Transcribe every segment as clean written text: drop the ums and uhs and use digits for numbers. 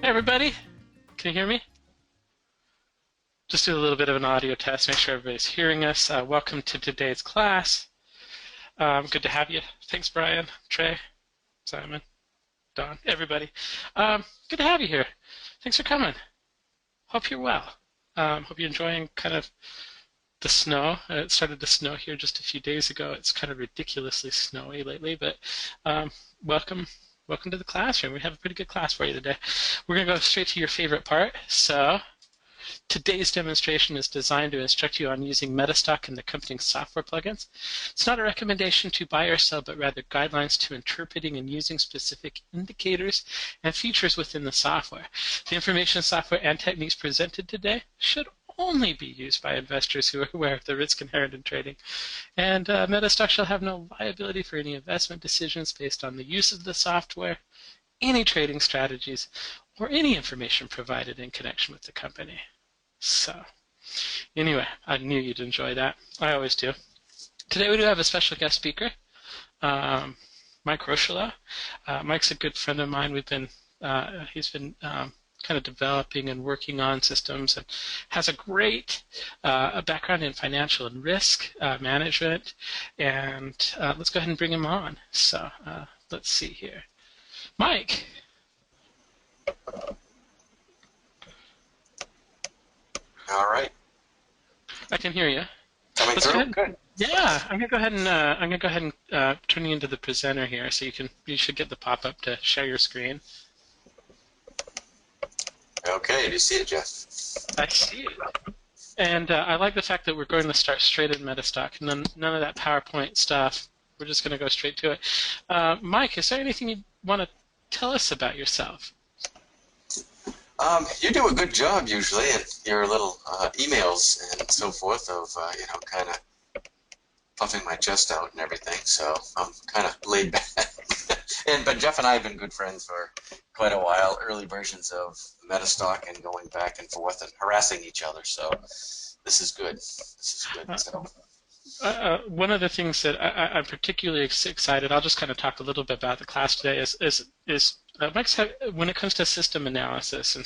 Hey everybody, can you hear me? Just do a little bit of an audio test, make sure everybody's hearing us. Welcome to today's class. Good to have you. Thanks, Brian, Trey, Simon, Don, everybody. Good to have you here. Thanks for coming. Hope you're well. Hope you're enjoying kind of the snow. It started to snow here just a few days ago. It's kind of ridiculously snowy lately, but welcome to the classroom. We have a pretty good class for you today. We're going to go straight to your favorite part. So today's demonstration is designed to instruct you on using MetaStock and accompanying software plugins. It's not a recommendation to buy or sell, but rather guidelines to interpreting and using specific indicators and features within the software. The information, software, and techniques presented today should only be used by investors who are aware of the risk inherent in trading. And MetaStock shall have no liability for any investment decisions based on the use of the software, any trading strategies, or any information provided in connection with the company. So, anyway, I knew you'd enjoy that. I always do. Today we do have a special guest speaker, Mike Rocheleau. Mike's a good friend of mine. He's been kind of developing and working on systems and has a great background in financial and risk management. And let's go ahead and bring him on. So let's see here. Mike. All right. I can hear you. Coming through? Good. Yeah, I'm gonna go ahead and turn you into the presenter here, so you should get the pop-up to share your screen. Okay, do you see it, Jeff? I see it. And I like the fact that we're going to start straight in MetaStock. None of that PowerPoint stuff. We're just going to go straight to it. Mike, is there anything you want to tell us about yourself? You do a good job usually in your little emails and so forth of, kind of puffing my chest out and everything, so I'm kind of laid back. But Jeff and I have been good friends for quite a while, early versions of MetaStock and going back and forth and harassing each other, so this is good. So. One of the things that I'm particularly excited, I'll just kind of talk a little bit about the class today, is Mike's when it comes to system analysis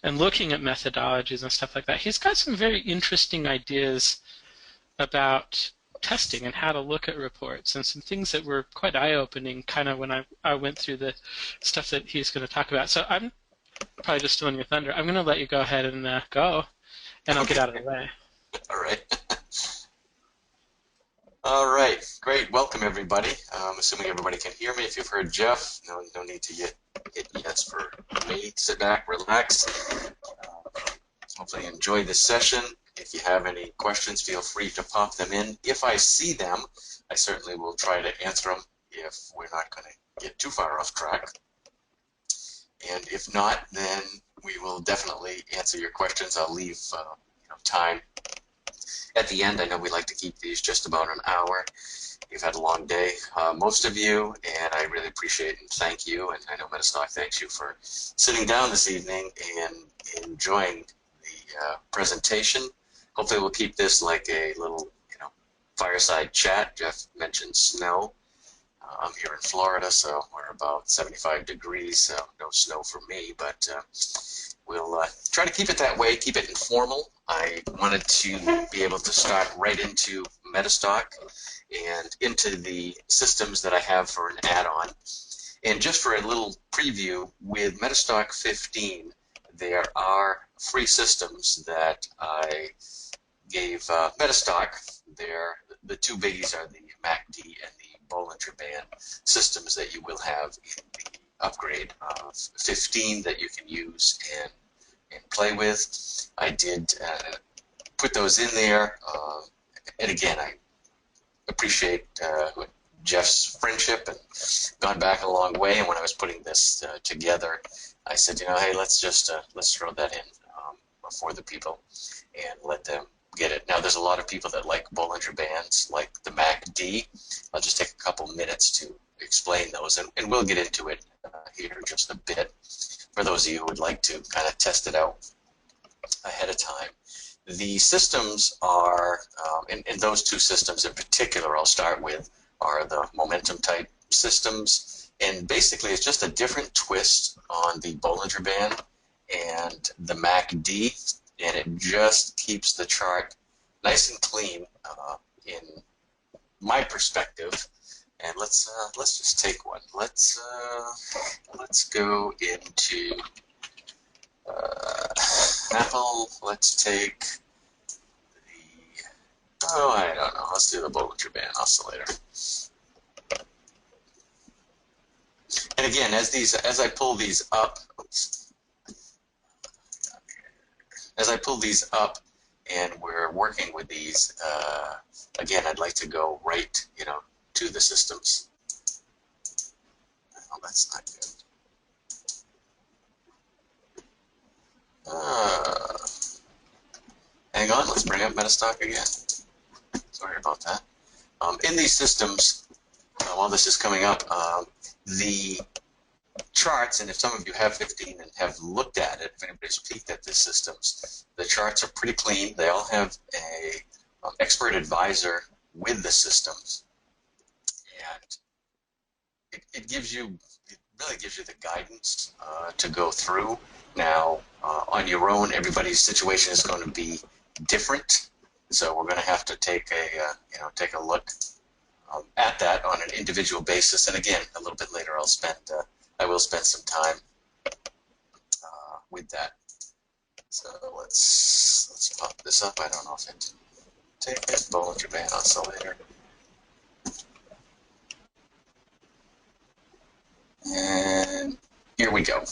and looking at methodologies and stuff like that, he's got some very interesting ideas about testing and how to look at reports and some things that were quite eye-opening kind of when I went through the stuff that he's going to talk about. So I'm probably just stealing your thunder. I'm going to let you go ahead and go, and I'll get out of the way. All right. All right, great. Welcome, everybody. Assuming everybody can hear me. If you've heard Jeff, no need to hit yes for me. Sit back, relax. Hopefully you enjoy this session. If you have any questions, feel free to pop them in. If I see them, I certainly will try to answer them if we're not going to get too far off track. And if not, then we will definitely answer your questions. I'll leave time at the end. I know we like to keep these just about an hour. You've had a long day, most of you, and I really appreciate and thank you. And I know MetaStock thanks you for sitting down this evening and enjoying the presentation. Hopefully we'll keep this like a little, fireside chat. Jeff mentioned snow. I'm here in Florida, so we're about 75 degrees, so no snow for me, but we'll try to keep it that way, keep it informal. I wanted to be able to start right into MetaStock and into the systems that I have for an add-on. And just for a little preview, with MetaStock 15, there are free systems that I gave MetaStock. The two biggies are the MACD and the Bollinger Band systems that you will have in the upgrade of 15 that you can use and play with. I did put those in there, and again, I appreciate Jeff's friendship and gone back a long way. And when I was putting this together, I said, hey, let's throw that in for the people and let them get it. Now, there's a lot of people that like Bollinger Bands, like the MACD. I'll just take a couple minutes to explain those, and we'll get into it here in just a bit for those of you who would like to kind of test it out ahead of time. The systems are, and those two systems in particular I'll start with, are the momentum type systems, And basically, it's just a different twist on the Bollinger Band and the MACD, and it just keeps the chart nice and clean in my perspective. And let's just take one. Let's go into Apple. Let's take the I don't know. Let's do the Bollinger Band oscillator. And again, as I pull these up, as I pull these up, and we're working with these, again, I'd like to go right, to the systems. Oh, that's not good. Hang on, let's bring up MetaStock again. Sorry about that. In these systems, while this is coming up, the charts, and if some of you have 15 and have looked at it, if anybody's peeked at these systems, the charts are pretty clean. They all have a expert advisor with the systems, and it really gives you the guidance to go through. Now, on your own, everybody's situation is going to be different, so we're going to have to take a look at that on an individual basis. And again, a little bit later, I will spend some time with that. So let's pop this up. I don't know if it take it. Bollinger Band oscillator. And here we go.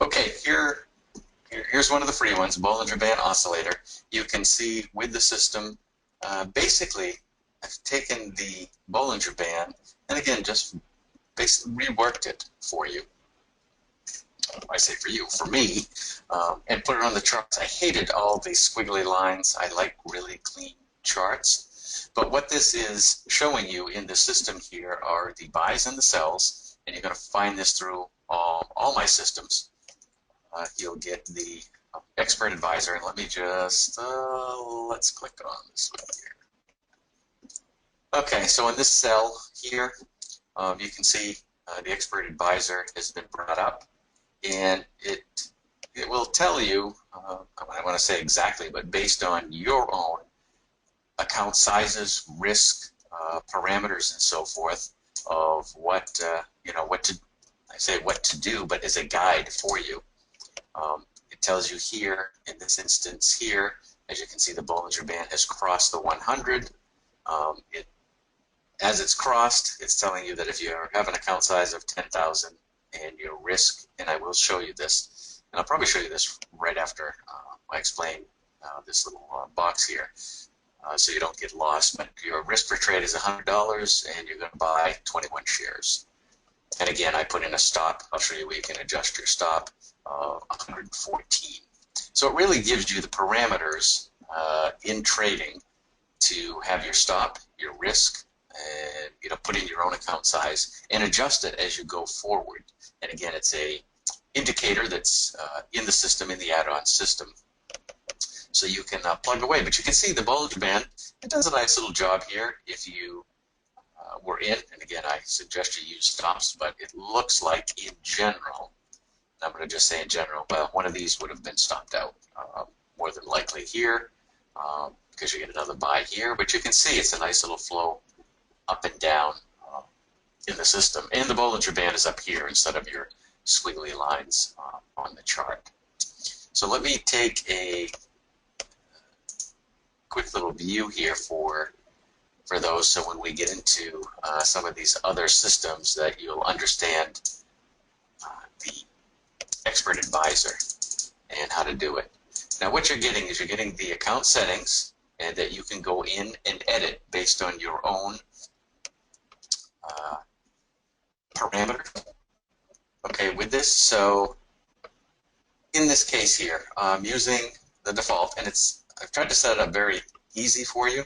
Okay, here's one of the free ones, Bollinger Band oscillator. You can see with the system, basically, I've taken the Bollinger Band and again just basically reworked it for you. I say for you, for me, and put it on the charts. I hated all these squiggly lines. I like really clean charts. But what this is showing you in the system here are the buys and the sells, and you're going to find this through all my systems. You'll get the expert advisor, and let me just, let's click on this one here. Okay, so in this cell here, you can see the expert advisor has been brought up, and it will tell you, I want to say exactly, but based on your own account sizes, risk, parameters, and so forth, of what what to do, but as a guide for you. It tells you here, in this instance here, as you can see, the Bollinger Band has crossed the 100. As it's crossed, it's telling you that if you have an account size of 10,000 and your risk, and I will show you this, and I'll probably show you this right after I explain this little box here, so you don't get lost, but your risk per trade is $100 and you're going to buy 21 shares. And again, I put in a stop. I'll show you where you can adjust your stop of 114. So it really gives you the parameters in trading to have your stop, your risk, and put in your own account size and adjust it as you go forward. And again, it's a indicator that's in the system, in the add-on system, so you can plug away. But you can see the Bollinger Band, it does a nice little job here if you were in, and again, I suggest you use stops, but it looks like in general, I'm going to just say in general, well, one of these would have been stopped out more than likely here, because you get another buy here, but you can see it's a nice little flow up and down in the system, and the Bollinger Band is up here instead of your squiggly lines on the chart. So let me take a quick little view here for those, so when we get into some of these other systems that you'll understand the expert advisor and how to do it. Now what you're getting is you're getting the account settings, and that you can go in and edit based on your own parameters. Okay, with this, so in this case here, I'm using the default, and I've tried to set it up very easy for you,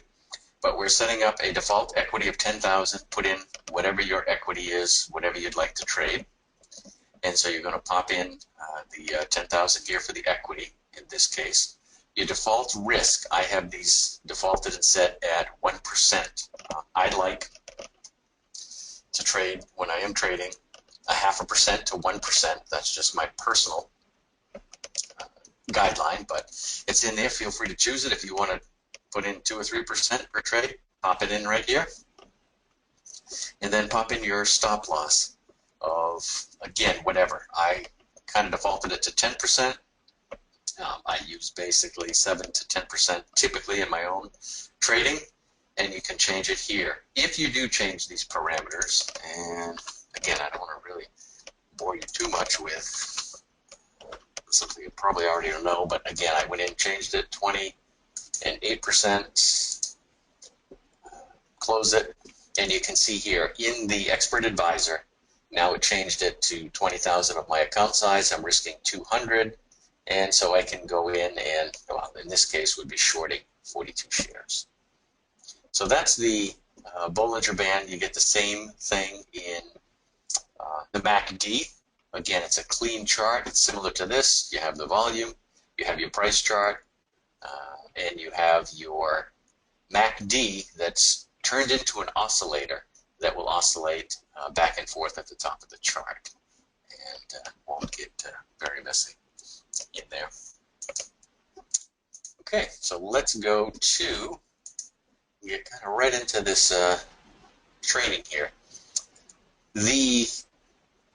but we're setting up a default equity of 10,000. Put in whatever your equity is, whatever you'd like to trade. And so you're going to pop in the 10,000 here for the equity in this case. Your default risk, I have these defaulted and set at 1%. I'd like to trade when I am trading a 0.5% to 1%. That's just my personal guideline, but it's in there. Feel free to choose it. If you want to put in 2 or 3% per trade, pop it in right here, and then pop in your stop loss of, again, whatever. I kind of defaulted it to 10%. I use basically 7 to 10% typically in my own trading, and you can change it here. If you do change these parameters, and again, I don't want to really bore you too much with something you probably already know, but again, I went in, changed it, 20 and 8%, close it, and you can see here in the Expert Advisor, now it changed it to 20,000 of my account size. I'm risking 200, and so I can go in and, well, in this case, would be shorting 42 shares. So that's the Bollinger Band. You get the same thing in the MACD. Again, it's a clean chart. It's similar to this. You have the volume, you have your price chart, and you have your MACD that's turned into an oscillator that will oscillate back and forth at the top of the chart, and won't get very messy in there. Okay, so let's go to get kind of right into this training here. The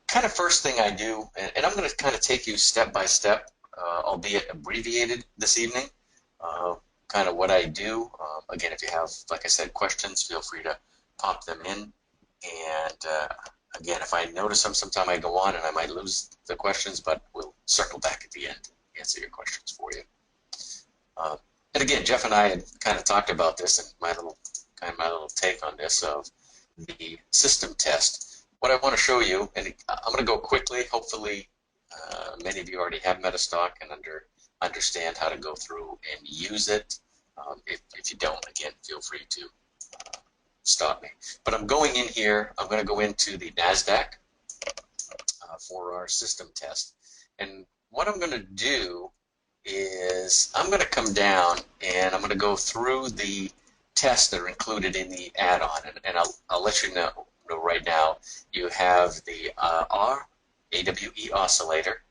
kind of first thing I do, and I'm going to kind of take you step by step, albeit abbreviated this evening, kind of what I do. Again, if you have, like I said, questions, feel free to pop them in. And again, if I notice them, sometime I go on and I might lose the questions, but we'll circle back at the end, answer your questions for you. And again, Jeff and I had kind of talked about this and my little take on this of the system test. What I want to show you, and I'm going to go quickly. Hopefully, many of you already have MetaStock and understand how to go through and use it. If you don't, again, feel free to stop me. But I'm going in here. I'm going to go into the NASDAQ for our system test. And what I'm going to do is I'm going to come down and I'm going to go through the tests that are included in the add-on. And I'll let you know right now. You have the AWE oscillator,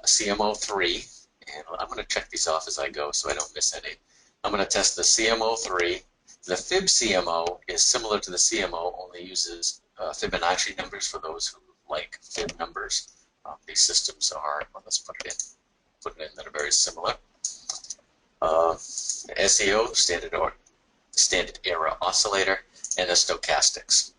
CMO3, and I'm going to check these off as I go so I don't miss any. I'm going to test the CMO3. The Fib CMO is similar to the CMO, only uses Fibonacci numbers for those who like Fib numbers. These systems are, well, let's put it in that are very similar. SEO, standard era oscillator, and the stochastics.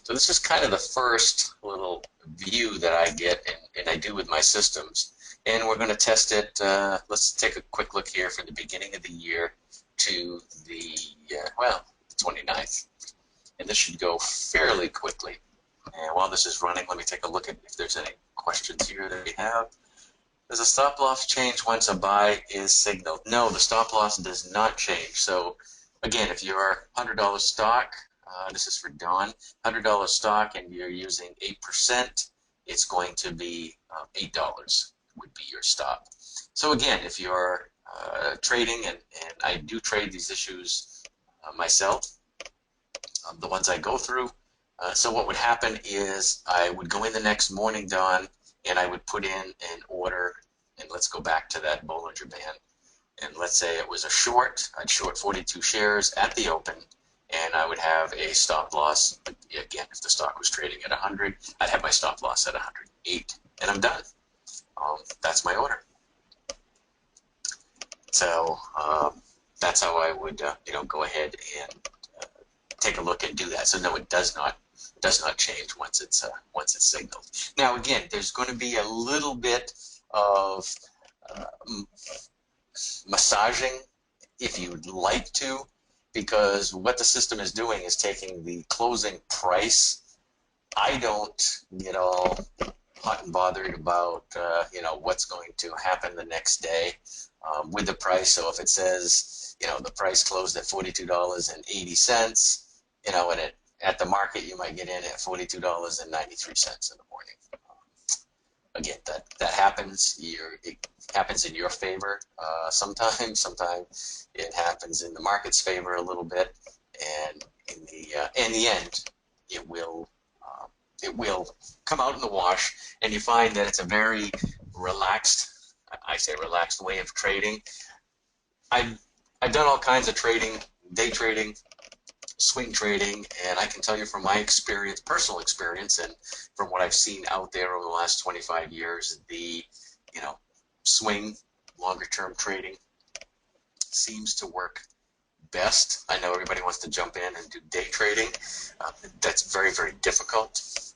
So this is kind of the first little view that I get and I do with my systems. And we're going to test it. Let's take a quick look here from the beginning of the year to the, well, the 29th. And this should go fairly quickly. And while this is running, let me take a look at if there's any questions here that we have. Does a stop loss change once a buy is signaled? No, the stop loss does not change. So again, if you're $100 stock, this is for Don, $100 stock and you're using 8%, it's going to be $8 would be your stop. So again, if you're trading, and I do trade these issues myself, the ones I go through, so what would happen is I would go in the next morning, Don, and I would put in an order, and let's go back to that Bollinger Band. And let's say it was a short. I'd short 42 shares at the open, and I would have a stop loss. Again, if the stock was trading at 100, I'd have my stop loss at 108, and I'm done. That's my order. So that's how I would, go ahead and take a look and do that. So no, it does not change once it's signaled. Now again, there's going to be a little bit of massaging if you'd like to, because what the system is doing is taking the closing price. I don't get all hot and bothered about what's going to happen the next day with the price. So if it says the price closed at $42.80, and at the market you might get in at $42.93 in the morning. Again, that happens. It happens in your favor sometimes. Sometimes it happens in the market's favor a little bit, and in the end, it will it will come out in the wash, and you find that it's a very relaxed, I say relaxed way of trading. I've done all kinds of trading, day trading, swing trading, and I can tell you from my experience, personal experience, and from what I've seen out there over the last 25 years, the swing, longer term trading seems to work best. I know everybody wants to jump in and do day trading. That's very, very difficult.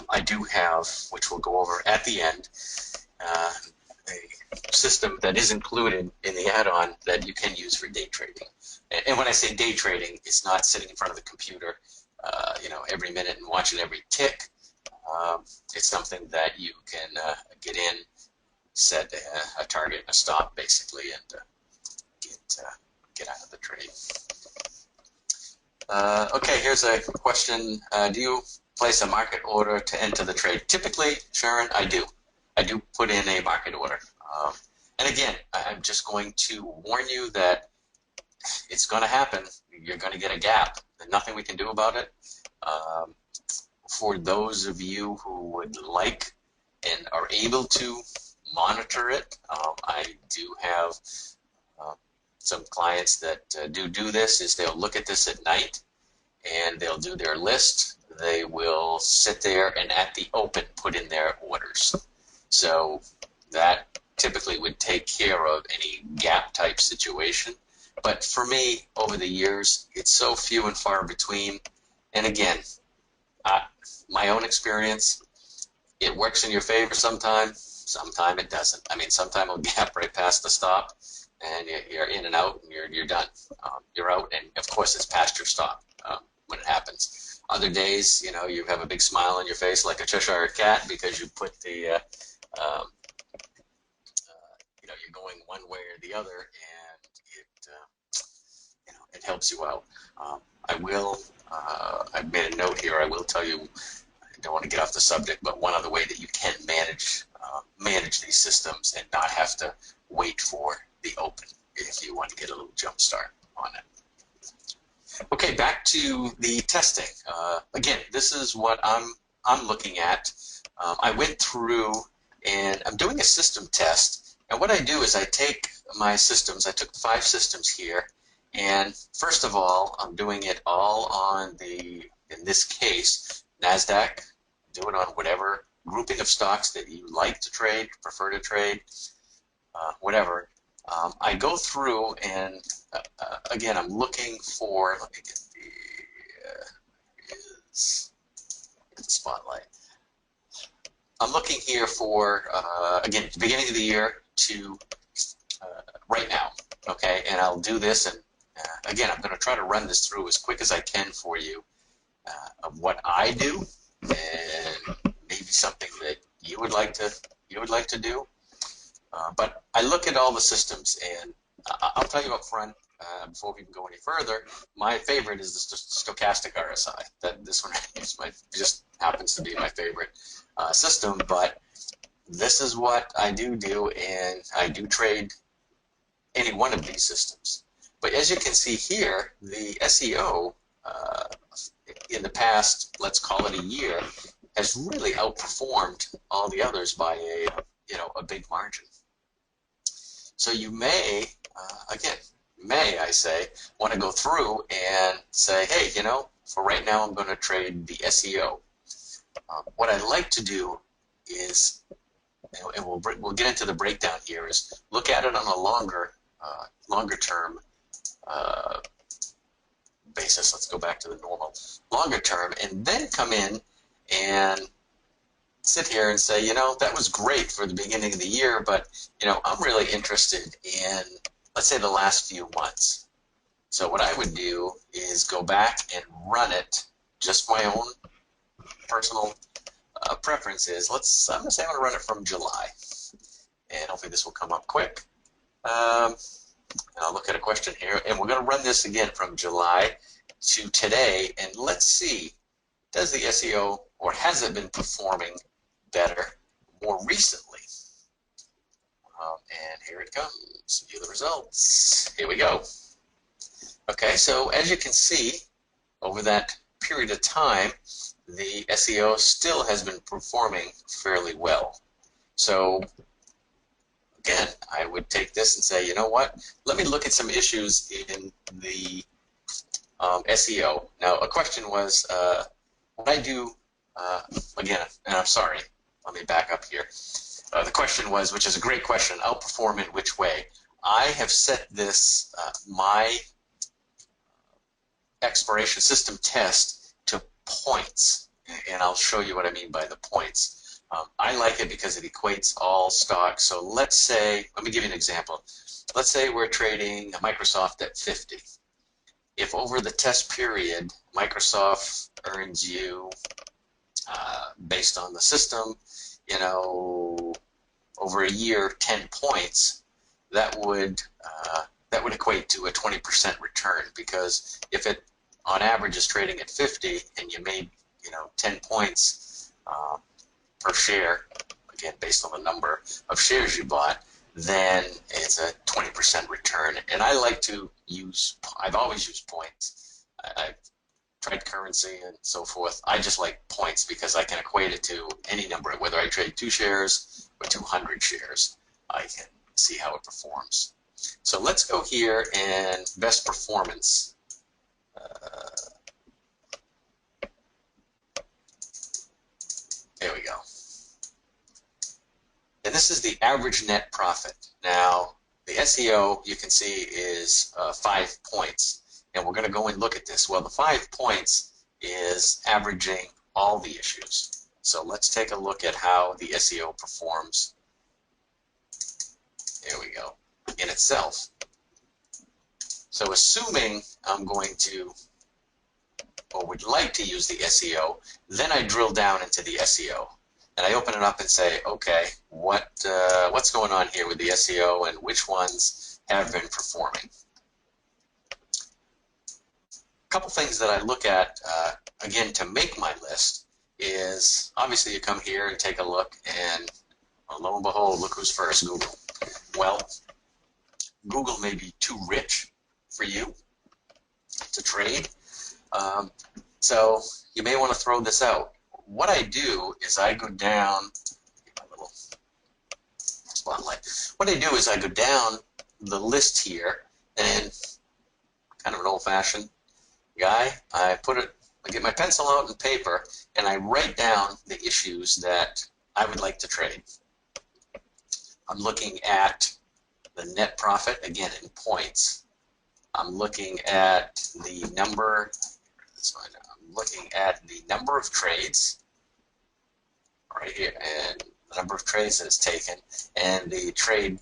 I do have, which we'll go over at the end, a system that is included in the add-on that you can use for day trading. And when I say day trading, it's not sitting in front of the computer, every minute and watching every tick. It's something that you can get in, set a target, a stop, basically, and get out of the trade. Okay, here's a question. Do you place a market order to enter the trade? Typically, Sharon, I do. I do put in a market order. And again, I'm just going to warn you that it's going to happen. You're going to get a gap. There's nothing we can do about it. For those of you who would like and are able to monitor it, I do have some clients that do this. Is they'll look at this at night and they'll do their list. They will sit there and at the open put in their orders. So that typically would take care of any gap type situation. But for me, over the years, it's so few and far between. And again, my own experience, it works in your favor sometimes it doesn't. I mean, sometimes it'll gap right past the stop, and you're in and out, and you're done. You're out, and of course, it's past your stop when it happens. Other days, you have a big smile on your face like a Cheshire cat because you put the, you're going one way or the other, and it helps you out. I've made a note here. I will tell you, I don't want to get off the subject, but one other way that you can manage these systems and not have to wait for the open if you want to get a little jump start on it. Okay, back to the testing. Again, this is what I'm looking at. I went through and I'm doing a system test. And what I do is I take my systems. I took 5 systems here. And first of all, I'm doing it all on in this case, NASDAQ. Do it on whatever grouping of stocks that you like to trade, prefer to trade, whatever. I go through and, again, I'm looking for, let me get the spotlight. I'm looking here for, again, the beginning of the year to right now, okay? And I'll do this, and again, I'm going to try to run this through as quick as I can for you of what I do, and maybe something that you would like to do. But I look at all the systems, and I'll tell you up front, before we can go any further, my favorite is the stochastic RSI. This one just happens to be my favorite system, but this is what I do, and I do trade any one of these systems. But as you can see here, the SEO in the past, let's call it a year, has really outperformed all the others by a big margin. So you may, again, I say, want to go through and say, hey, for right now I'm going to trade the SEO. What I like to do is, and we'll get into the breakdown here, is look at it on a longer term basis. Let's go back to the normal longer term, and then come in and sit here and say, that was great for the beginning of the year, but I'm really interested in, let's say, the last few months. So what I would do is go back and run it, just my own personal preferences. I'm going to say I'm going to run it from July, and hopefully this will come up quick. And I'll look at a question here, and we're going to run this again from July to today, and let's see, does the SEO, or has it been performing better more recently? And here it comes. View the results. Here we go. Okay, so as you can see, over that period of time, the SEO still has been performing fairly well. So again, I would take this and say, you know what? Let me look at some issues in the SEO. Now, a question was, what I do, again, and I'm sorry, let me back up here. The question was, which is a great question, outperform in which way? I have set this, my exploration system test to points, and I'll show you what I mean by the points. I like it because it equates all stocks. So let's say, let me give you an example. Let's say we're trading Microsoft at 50. If over the test period, Microsoft earns you, based on the system, you know, over a year, 10 points, that would equate to a 20% return, because if it on average is trading at 50 and you made, you know, 10 points per share, again based on the number of shares you bought, then it's a 20% return. And I like to use, I've always used points. I've tried currency and so forth. I just like points because I can equate it to any number, whether I trade 2 shares or 200 shares. I can see how it performs. So let's go here and best performance. There we go. And this is the average net profit. Now, the SEO, you can see, is 5 points. And we're going to go and look at this. Well, the 5 points is averaging all the issues. So let's take a look at how the SEO performs. There we go. In itself. So assuming I'm going to, or would like to use the SEO, then I drill down into the SEO. And I open it up and say, okay, what's going on here with the SEO and which ones have been performing? A couple things that I look at, again, to make my list is, obviously you come here and take a look, and lo and behold, look who's first, Google. Well, Google may be too rich for you to trade, so you may want to throw this out. What I do is I go down, get my little spotlight. What I do is I go down the list here, and kind of an old-fashioned guy, I get my pencil out and paper, and I write down the issues that I would like to trade. I'm looking at the net profit, again in points. I'm looking at the number, I'm looking at the number of trades right here, and the number of trades that it's taken, and the trade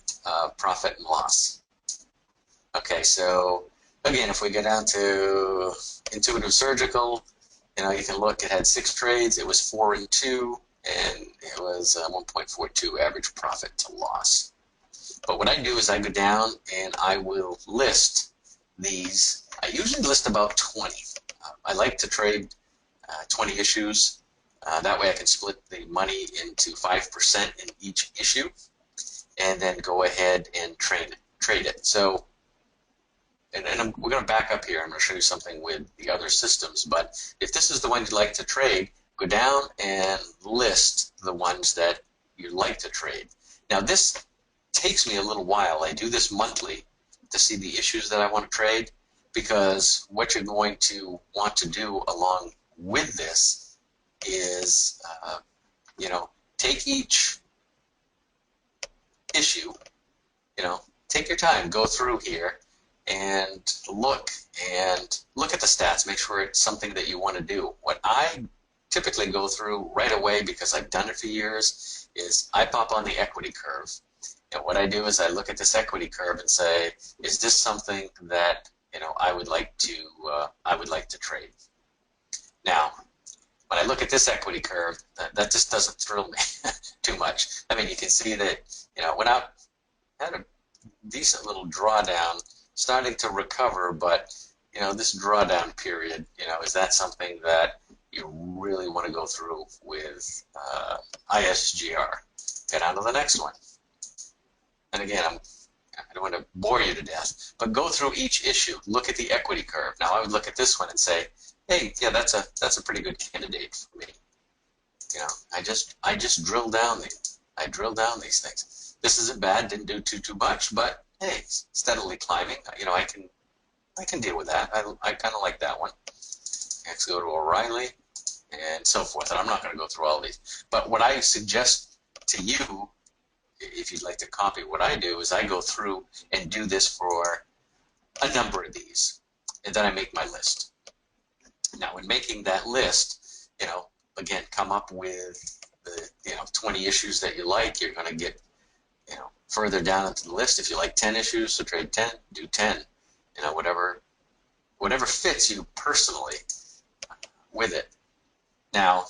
profit and loss. Okay, so again, if we go down to Intuitive Surgical, you know, you can look, it had 6 trades, it was 4 and 2, and it was 1.42 average profit to loss. But what I do is I go down and I will list these. I usually list about 20. I like to trade 20 issues. That way I can split the money into 5% in each issue, and then go ahead and trade it. So, we're going to back up here. I'm going to show you something with the other systems. But if this is the one you'd like to trade, go down and list the ones that you'd like to trade. Now this takes me a little while. I do this monthly to see the issues that I want to trade, because what you're going to want to do along with this is, you know, take each issue, you know, take your time, go through here and look at the stats, make sure it's something that you want to do. What I typically go through right away, because I've done it for years, is I pop on the equity curve. And what I do is I look at this equity curve and say, is this something that, you know, I would like to trade? Now, when I look at this equity curve, that just doesn't thrill me too much. I mean, you can see that, you know, had a decent little drawdown, starting to recover, but, you know, this drawdown period, you know, is that something that you really want to go through with ISGR? Get on to the next one. And again, I don't want to bore you to death, but go through each issue, look at the equity curve. Now, I would look at this one and say, hey, yeah, that's a pretty good candidate for me. You know, I just drill down these things. This isn't bad, didn't do too much, but hey, steadily climbing. You know, I can deal with that. I kind of like that one. Next, go to O'Reilly and so forth. And I'm not going to go through all these. But what I suggest to you, if you'd like to copy what I do, is I go through and do this for a number of these, and then I make my list. Now, in making that list, you know, again, come up with the 20 issues that you like. You're going to get further down into the list. If you like 10 issues, so trade 10, do 10. You know, whatever fits you personally with it. Now,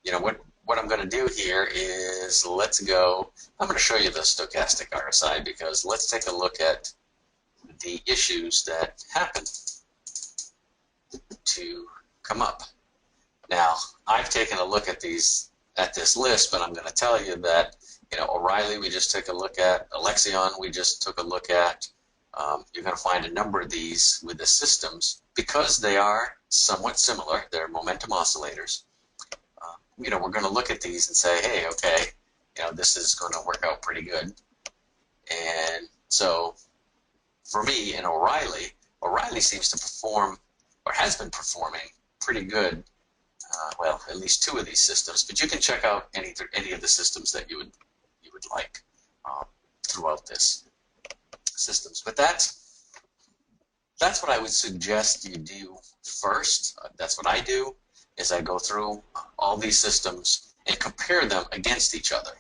you know what I'm going to do here is let's go. I'm going to show you the stochastic RSI because let's take a look at the issues that happen to come up. Now, I've taken a look at this list, but I'm going to tell you that O'Reilly we just took a look at, Alexion we just took a look at. You're going to find a number of these with the systems because they are somewhat similar. They're momentum oscillators. We're going to look at these and say, hey, okay, this is going to work out pretty good. And so for me in O'Reilly seems to perform or has been performing pretty good. Well, at least two of these systems, but you can check out any of the systems that you would like throughout this systems. But that's what I would suggest you do first. That's what I do. Is I go through all these systems and compare them against each other.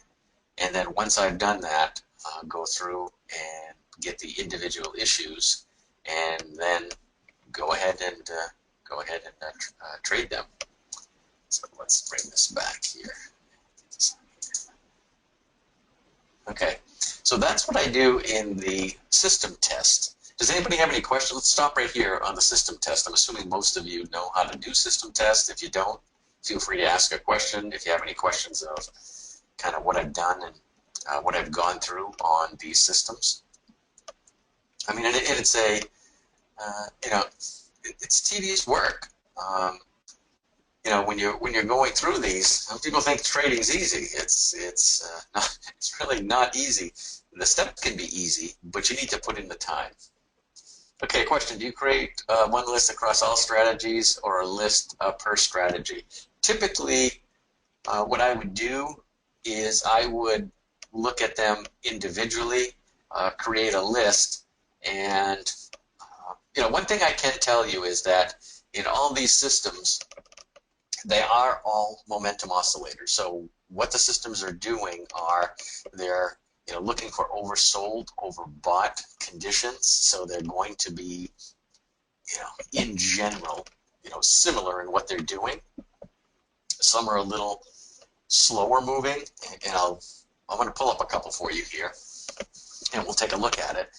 And then once I've done that, go through and get the individual issues and then go ahead and trade them. So let's bring this back here. Okay, so that's what I do in the system test. Does anybody have any questions? Let's stop right here on the system test. I'm assuming most of you know how to do system tests. If you don't, feel free to ask a question. If you have any questions of kind of what I've done and what I've gone through on these systems. I mean, it's it's tedious work. When you're going through these, some people think trading's easy. It's really not easy. The steps can be easy, but you need to put in the time. Okay, question: do you create one list across all strategies or a list per strategy? Typically, what I would do is I would look at them individually, create a list, and one thing I can tell you is that in all these systems, they are all momentum oscillators. So what the systems are doing are they're looking for oversold, overbought conditions. So they're going to be in general similar in what they're doing. Some are a little slower moving, and I'm going to pull up a couple for you here, and we'll take a look at it.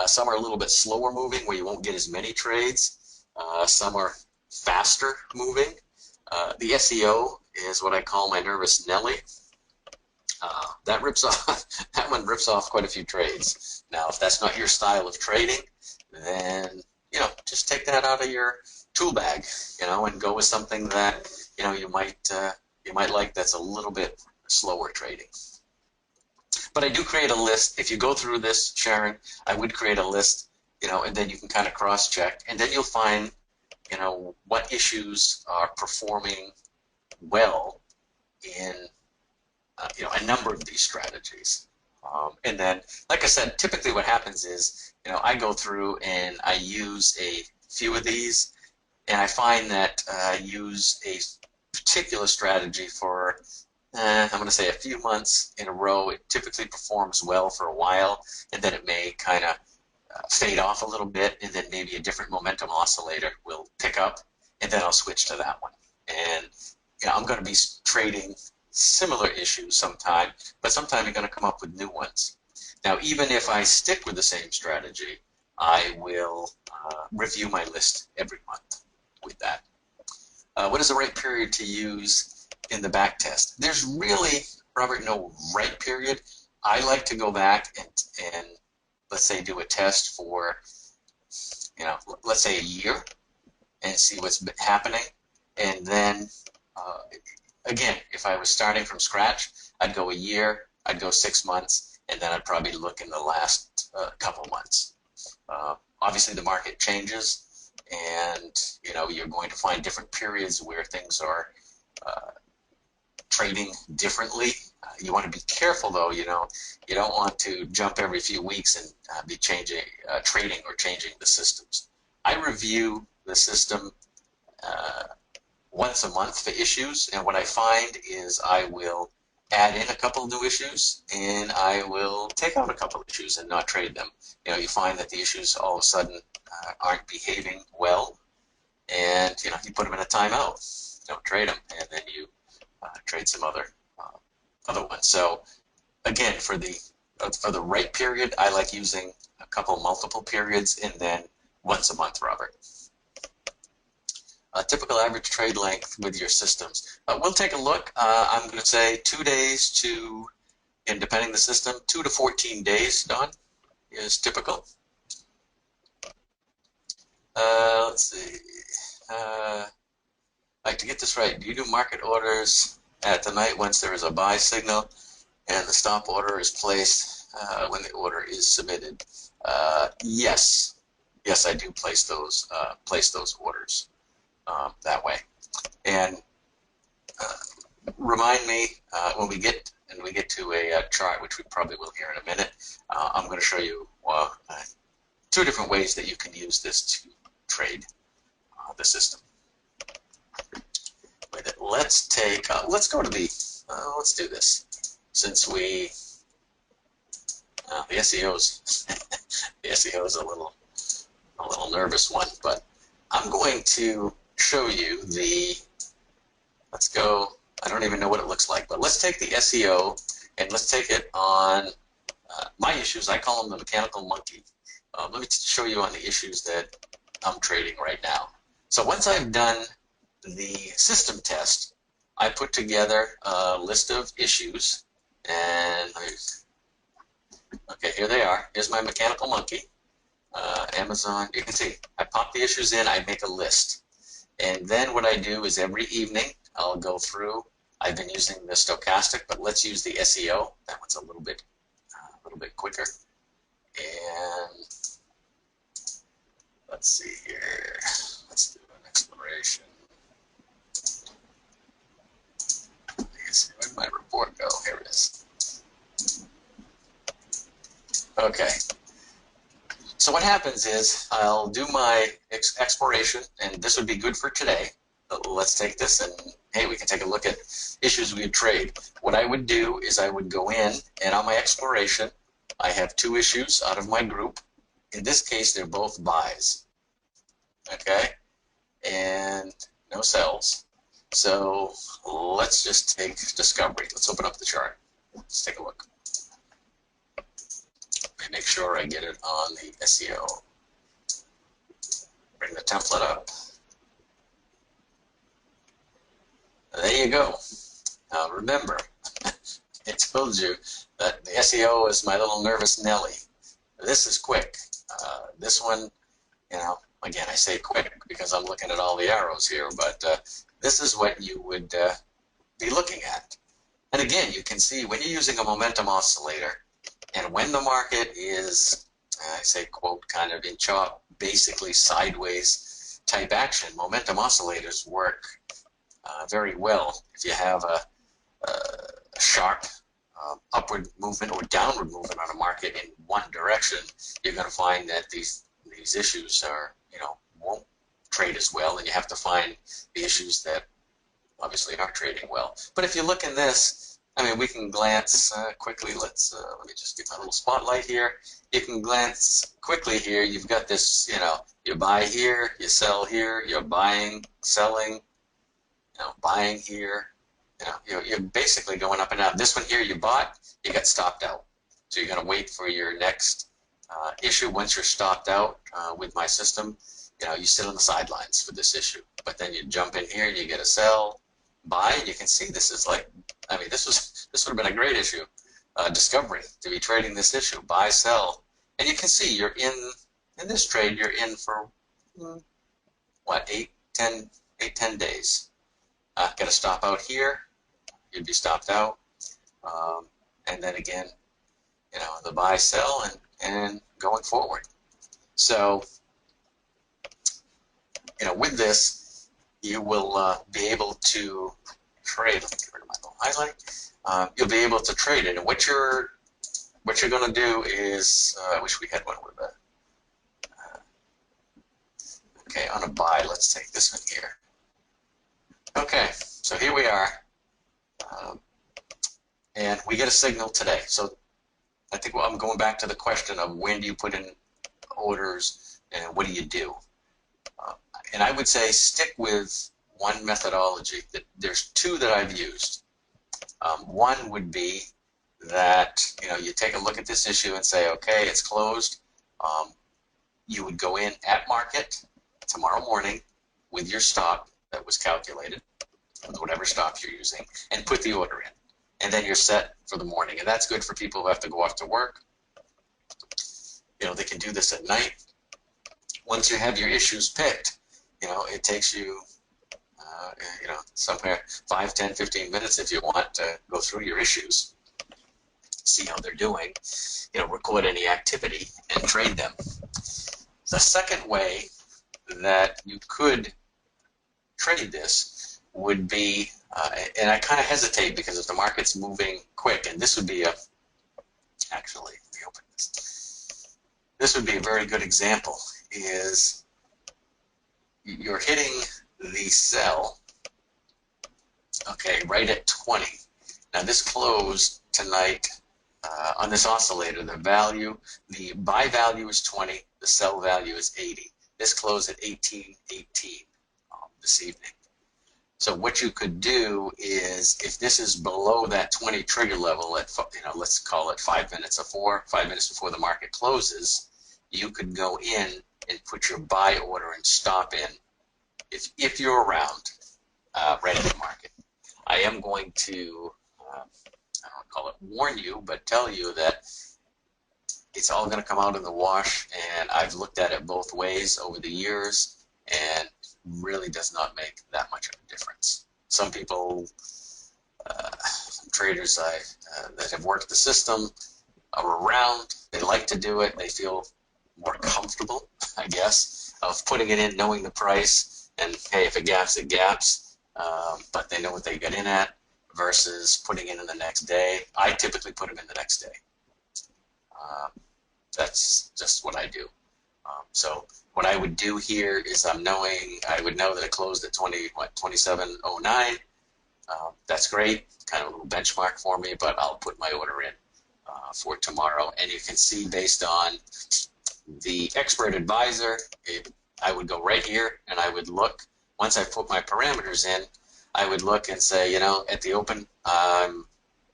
Some are a little bit slower moving, where you won't get as many trades. Some are faster moving. The SEO is what I call my nervous Nelly. That rips off. That one rips off quite a few trades. Now, if that's not your style of trading, then just take that out of your tool bag, and go with something that you might like that's a little bit slower trading. But I do create a list. If you go through this, Sharon, I would create a list, and then you can kind of cross-check, and then you'll find what issues are performing well in a number of these strategies. And then, like I said, typically what happens is I go through and I use a few of these, and I find that I use a particular strategy for I'm going to say a few months in a row. It typically performs well for a while, and then it may kind of fade off a little bit, and then maybe a different momentum oscillator will pick up, and then I'll switch to that one. And I'm going to be trading similar issues sometime, but sometime you're going to come up with new ones. Now, even if I stick with the same strategy, I will review my list every month with that. What is the right period to use in the back test? There's really, Robert, no right period. I like to go back and let's say do a test for, let's say a year and see what's been happening. And then, again, if I was starting from scratch, I'd go a year, I'd go 6 months, and then I'd probably look in the last couple months. Obviously, the market changes, and you're going to find different periods where things are trading differently. You want to be careful, though. You don't want to jump every few weeks and be changing, trading or changing the systems. I review the system once a month for issues, and what I find is I will add in a couple of new issues, and I will take out a couple of issues and not trade them. You find that the issues all of a sudden aren't behaving well, and you put them in a timeout. Don't trade them, and then you trade some other ones. So again, for the right period, I like using a couple multiple periods, and then once a month, Robert. Typical average trade length with your systems. We'll take a look. I'm going to say 2 days to, and depending on the system, 2 to 14 days, Don, is typical. Let's see. Like, to get this right, do you do market orders at the night once there is a buy signal and the stop order is placed when the order is submitted? Yes. Yes, I do place those orders that way. And remind me when we get to a chart, which we probably will here in a minute. I'm going to show you 2 different ways that you can use this to trade the system. Let's go to let's do this, since we the SEO's the SEO is a little nervous one, but I'm going to show you let's go, I don't even know what it looks like, but let's take the SEO and let's take it on my issues. I call them the mechanical monkey. Let me show you on the issues that I'm trading right now. So once I've done the system test, I put together a list of issues, and okay, here they are. Here's my mechanical monkey. Amazon, you can see I pop the issues in, I make a list, and then what I do is every evening I'll go through. I've been using the stochastic, but let's use the SEO. That one's a little bit quicker. And let's see here. Let's do an exploration. Where'd my report go? Here it is. Okay. So what happens is I'll do my exploration, and this would be good for today. Let's take this, and hey, we can take a look at issues we would trade. What I would do is I would go in, and on my exploration, I have 2 issues out of my group. In this case, they're both buys. Okay? And no sells. So let's just take Discovery. Let's open up the chart. Let's take a look. Let me make sure I get it on the SEO. Bring the template up. There you go. Now remember, I told you that the SEO is my little nervous Nelly. This is quick. This one, again, I say quick because I'm looking at all the arrows here, but this is what you would be looking at. And again, you can see when you're using a momentum oscillator, and when the market is, I say, quote, kind of in chop, basically sideways type action, momentum oscillators work very well. If you have a sharp upward movement or downward movement on a market in one direction, you're going to find that these issues are, won't trade as well, and you have to find the issues that obviously aren't trading well. But if you look in this, I mean, we can glance quickly. Let me just get my little spotlight here. You can glance quickly here. You've got this, you buy here, you sell here, you're buying, selling, buying here. You're basically going up and down. This one here you bought, you got stopped out. So you're going to wait for your next issue. Once you're stopped out with my system, you sit on the sidelines for this issue. But then you jump in here and you get a sell, buy, and you can see this is like, I mean, this would have been a great issue. Discovery, to be trading this issue, buy, sell. And you can see you're in this trade, you're in for, what, 8, 10 days. get a stop out here, you'd be stopped out. And then again, the buy, sell, and going forward. So, with this, you will be able to trade. Let me get rid of my little highlight. You'll be able to trade it. And what you're going to do is, I wish we had one with a, okay, on a buy, let's take this one here. Okay, so here we are. And we get a signal today. So I think I'm going back to the question of when do you put in orders and what do you do? And I would say stick with one methodology. There's two that I've used. One would be that you take a look at this issue and say, okay, it's closed. You would go in at market tomorrow morning with your stop that was calculated, with whatever stop you're using, and put the order in. And then you're set for the morning. And that's good for people who have to go off to work. They can do this at night. Once you have your issues picked, it takes you, somewhere 5, 10, 15 minutes if you want to go through your issues, see how they're doing, record any activity and trade them. The second way that you could trade this would be, and I kind of hesitate because if the market's moving quick, and this would be actually, let me open this. This would be a very good example, is you're hitting the sell, okay, right at 20. Now this closed tonight on this oscillator. The buy value is 20, the sell value is 80. This closed at 18.18 this evening. So what you could do is, if this is below that 20 trigger level at, let's call it 5 minutes before the market closes, you could go in and put your buy order and stop in if you're around right at the market. I am going to, I don't call it warn you, but tell you that it's all going to come out in the wash, and I've looked at it both ways over the years, and really does not make that much of a difference. Some people, some traders that have worked the system are around, they like to do it, they feel more comfortable, I guess, of putting it in, knowing the price, and hey, if it gaps, it gaps, but they know what they got in at, versus putting it in the next day. I typically put them in the next day. That's just what I do. So what I would do here is I would know that it closed at 27.09. That's great, kind of a little benchmark for me, but I'll put my order in for tomorrow. And you can see, based on the expert advisor, I would go right here and I would look. Once I put my parameters in, I would look and say, at the open, I'm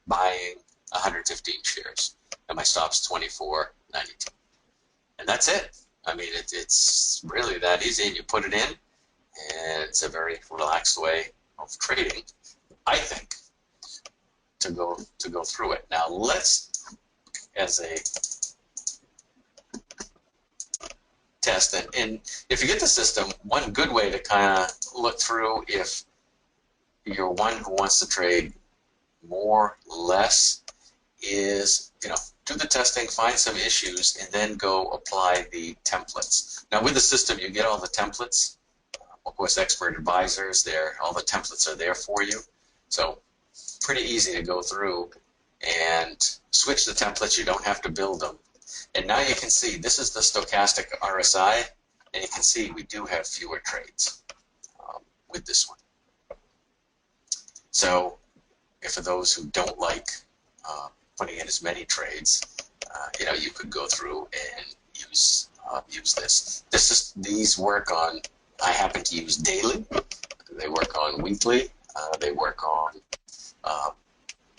buying 115 shares, and my stop's 24.92. And that's it. I mean, it's really that easy, and you put it in, and it's a very relaxed way of trading, I think, to go through it. Now let's, as a test, and if you get the system, one good way to kind of look through if you're one who wants to trade more, less, is, do the testing, find some issues, and then go apply the templates. Now with the system, you get all the templates. Of course, expert advisors, all the templates are there for you. So pretty easy to go through and switch the templates. You don't have to build them. And now you can see, this is the stochastic RSI, and you can see we do have fewer trades with this one. So for those who don't like putting in as many trades, you could go through and use this. These work on, I happen to use daily. They work on weekly. They work on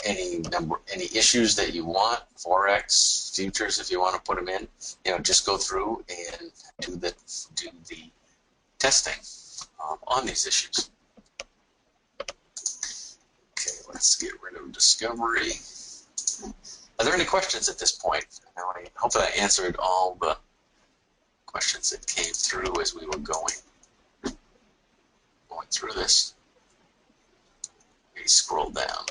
any issues that you want, forex, futures, if you want to put them in. Just go through and do the testing on these issues. Okay, let's get rid of discovery. Are there any questions at this point? I hope that I answered all the questions that came through as we were going through this. me scroll down.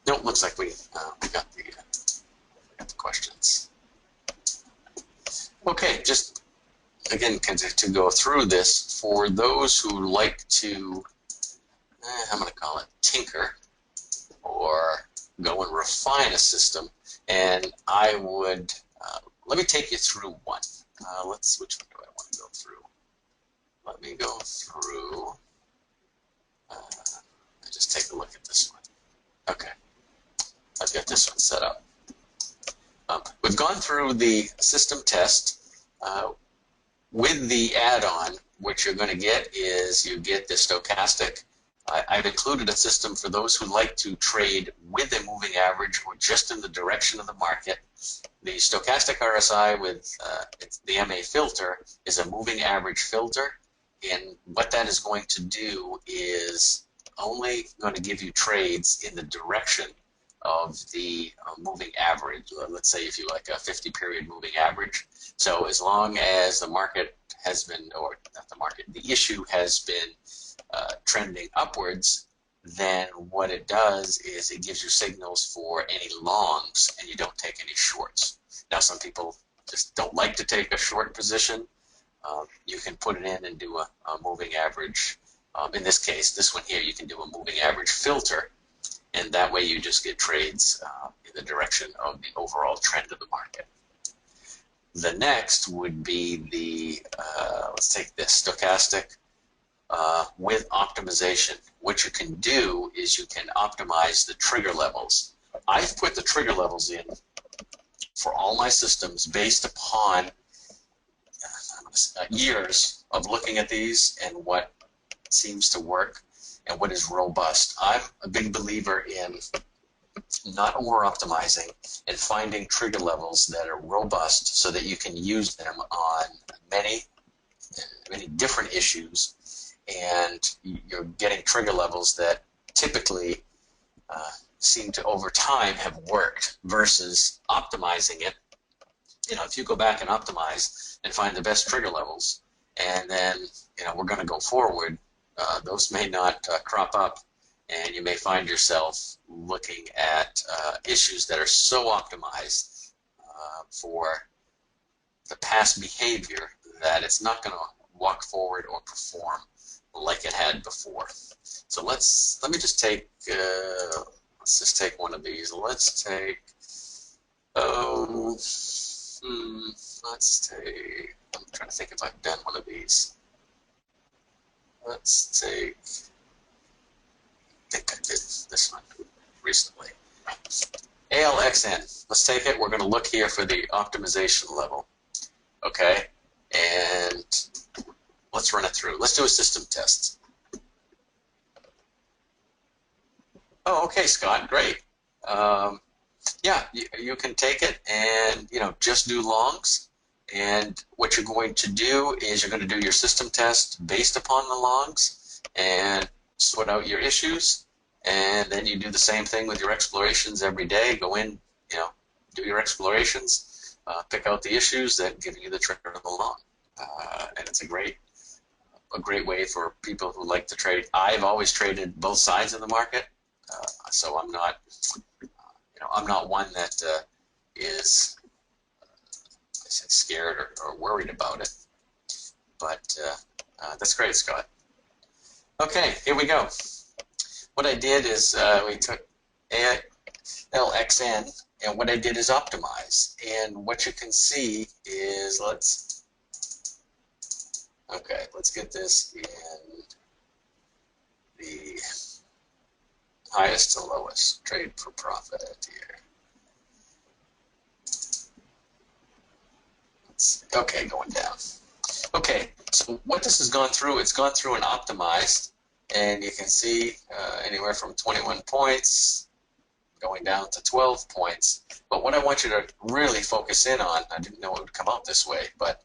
Nope, looks like we got the questions. Okay, just again to go through this, for those who like to, I'm going to call it tinker, or go and refine a system, and I would, let me take you through one. Which one do I want to go through? Let me go through, just take a look at this one. Okay, I've got this one set up. We've gone through the system test. With the add-on, what you're going to get is you get the stochastic. I've included a system for those who like to trade with a moving average or just in the direction of the market. The stochastic RSI with the MA filter is a moving average filter, and what that is going to do is only going to give you trades in the direction of the moving average. Let's say if you like a 50-period moving average. So as long as the market has been, or not the market, the issue has been trending upwards, then what it does is it gives you signals for any longs, and you don't take any shorts. Now, some people just don't like to take a short position. You can put it in and do a moving average. In this case, this one here, you can do a moving average filter, and that way you just get trades in the direction of the overall trend of the market. The next would be the, let's take this, stochastic with optimization. What you can do is you can optimize the trigger levels. I've put the trigger levels in for all my systems based upon years of looking at these and what seems to work and what is robust. I'm a big believer in not over-optimizing and finding trigger levels that are robust so that you can use them on many different issues, and you're getting trigger levels that typically seem to over time have worked versus optimizing it. You know, if you go back and optimize and find the best trigger levels, and then, you know, we're going to go forward, those may not crop up, and you may find yourself looking at issues that are so optimized for the past behavior that it's not going to walk forward or perform like it had before. So let me just take let's just take one of these. Let's take let's take, I'm trying to think if I've done one of these. Let's take, I think I did this one recently. ALXN, let's take it. We're going to look here for the optimization level. Okay, and let's run it through. Let's do a system test. Oh, okay, Scott, great. Yeah, you can take it and, you know, just do longs. And what you're going to do is you're going to do your system test based upon the longs and sort out your issues. And then you do the same thing with your explorations every day. Go in, you know, do your explorations, pick out the issues that give you the trigger of the long. And it's a great way for people who like to trade. I've always traded both sides of the market, so I'm not, you know, I'm not one that is scared or worried about it. But that's great, Scott. Okay, here we go. What I did is we took LXN, and what I did is optimize. And what you can see is, let's get this in the highest to lowest trade for profit here. Okay, going down. Okay, so what this has gone through, it's gone through and optimized, and you can see anywhere from 21 points going down to 12 points. But what I want you to really focus in on, I didn't know it would come out this way, but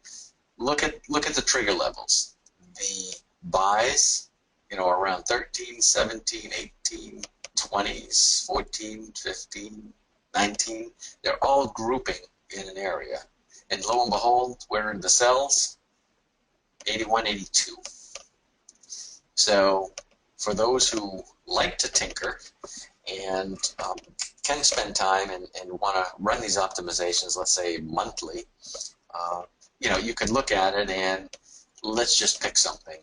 look at the trigger levels. The buys, you know, around 13, 17, 18, 20s, 14, 15, 19, they're all grouping in an area. And lo and behold, where are the sells? 81, 82. So for those who like to tinker and can spend time and want to run these optimizations, let's say monthly, you know, you could look at it and let's just pick something.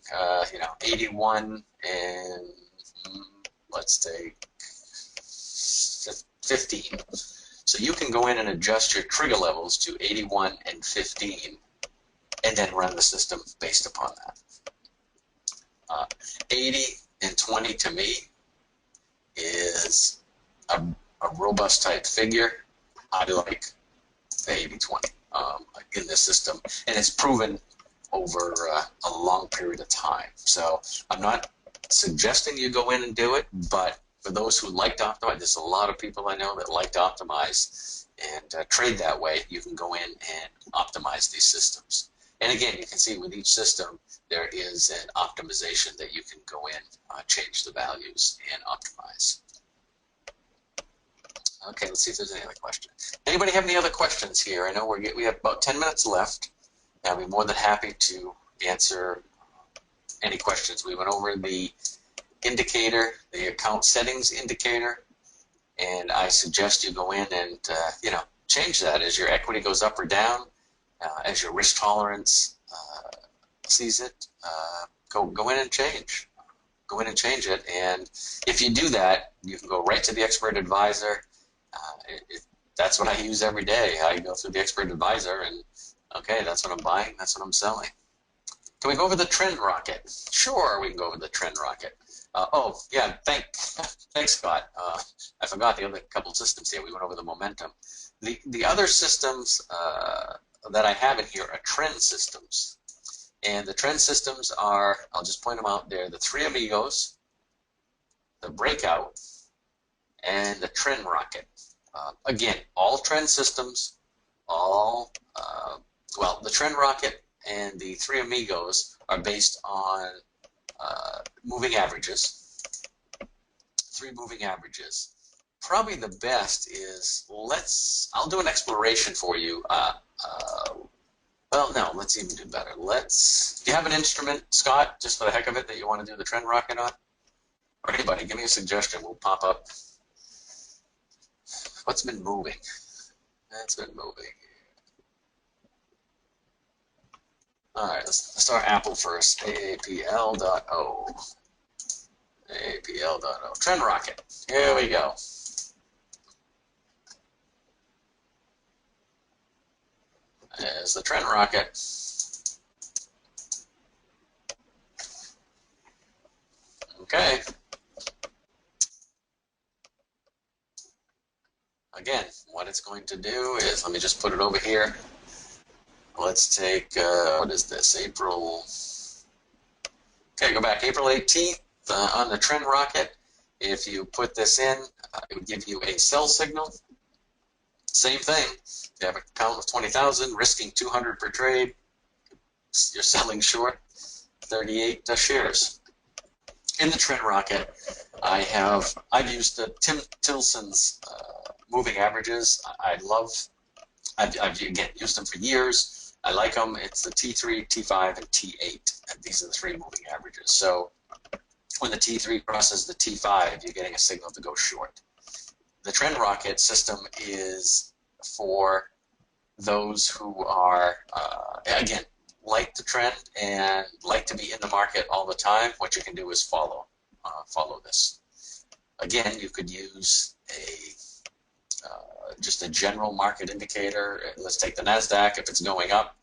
You know, 81 and let's take 15. So you can go in and adjust your trigger levels to 81 and 15 and then run the system based upon that. 80 and 20 to me is a robust type figure. I like the 80-20 in this system, and it's proven over a long period of time. So I'm not suggesting you go in and do it, but for those who like to optimize, there's a lot of people I know that like to optimize and trade that way. You can go in and optimize these systems. And again, you can see with each system, there is an optimization that you can go in, change the values, and optimize. Okay, let's see if there's any other questions. Anybody have any other questions here? I know we have about 10 minutes left. I'll be more than happy to answer any questions. We went over the indicator, the account settings indicator, and I suggest you go in and you know, change that as your equity goes up or down, as your risk tolerance sees it. Go in and change. Go in and change it, and if you do that, you can go right to the expert advisor. That's what I use every day. I go through the expert advisor, and okay, that's what I'm buying, that's what I'm selling. Can we go over the trend rocket? Sure, we can go over the trend rocket. Oh, yeah, thanks, Scott. I forgot the other couple systems here. We went over the momentum. The other systems that I have in here are trend systems. And the trend systems are, I'll just point them out there, the Three Amigos, the Breakout, and the Trend Rocket. Again, all trend systems, well, the Trend Rocket and the Three Amigos are based on moving averages, 3 moving averages. Probably the best is, I'll do an exploration for you. Well, no, let's even do better. Do you have an instrument, Scott, just for the heck of it, that you want to do the trend rocket on? Or anybody, give me a suggestion. We'll pop up. What's been moving? That's been moving. All right, let's start Apple first. AAPL.O. AAPL.O. Trend rocket. Here we go. There's the trend rocket. Okay. Again, what it's going to do is, let me just put it over here. Let's take, what is this, April? Okay, go back, April 18th on the trend rocket. If you put this in, it would give you a sell signal. Same thing. You have a count of 20,000, risking 200 per trade. You're selling short 38 shares. In the trend rocket, I've used the Tim Tilson's moving averages. I've again used them for years. I like them. It's the T3, T5, and T8. And these are the 3 moving averages. So when the T3 crosses the T5, you're getting a signal to go short. The trend rocket system is for those who are, again, like the trend and like to be in the market all the time. What you can do is follow this. Again, you could use just a general market indicator. Let's take the NASDAQ. If it's going up,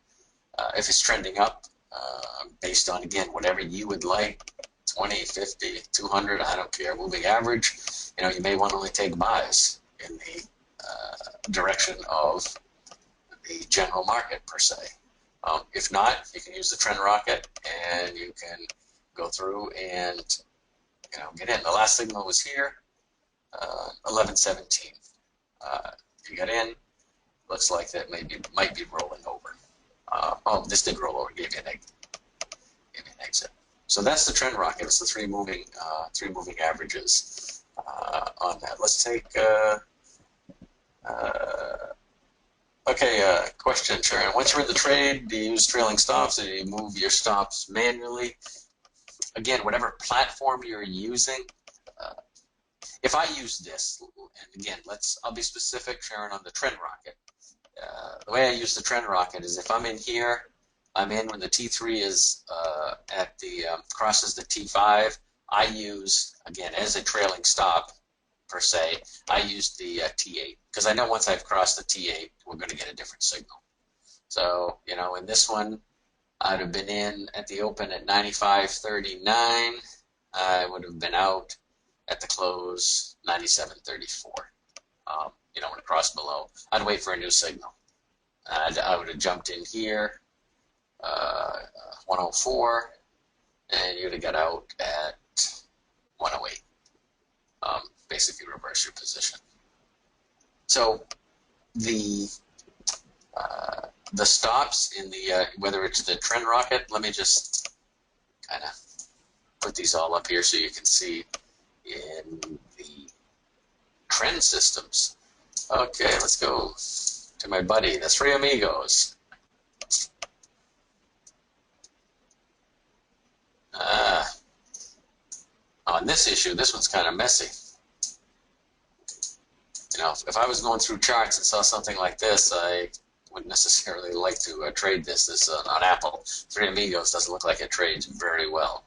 if it's trending up, based on, again, whatever you would like, 20, 50, 200, I don't care, moving average, you know, you may want to only take buys in the direction of the general market per se. If not, you can use the trend rocket and you can go through and, you know, get in. The last signal was here, 11:17. You get in. Looks like that might be rolling over. Oh, this did roll over. Gave you an exit. So that's the trend rocket. It's the 3 moving averages on that. Let's take. Question, Sharon. Once you're in the trade, do you use trailing stops, or do you move your stops manually? again, whatever platform you're using, if I use this, and again, I'll be specific, Sharon, on the trend rocket. The way I use the trend rocket is if I'm in here, I'm in when the T3 is at the crosses the T5. I use, again, as a trailing stop per se, I use the T8 because I know once I've crossed the T8, we're going to get a different signal. So, you know, in this one, I'd have been in at the open at 95.39. I would have been out at the close 97.34. You know, when it crossed below, I'd wait for a new signal. I would have jumped in here, 104, and you'd have got out at 108. Basically reverse your position. So the stops in the, whether it's the trend rocket, let me just kind of put these all up here so you can see in the trend systems. Okay, let's go to my buddy, the Three Amigos. On this issue, this one's kind of messy. You know, if I was going through charts and saw something like this, I wouldn't necessarily like to trade this. This on Apple. Three Amigos doesn't look like it trades very well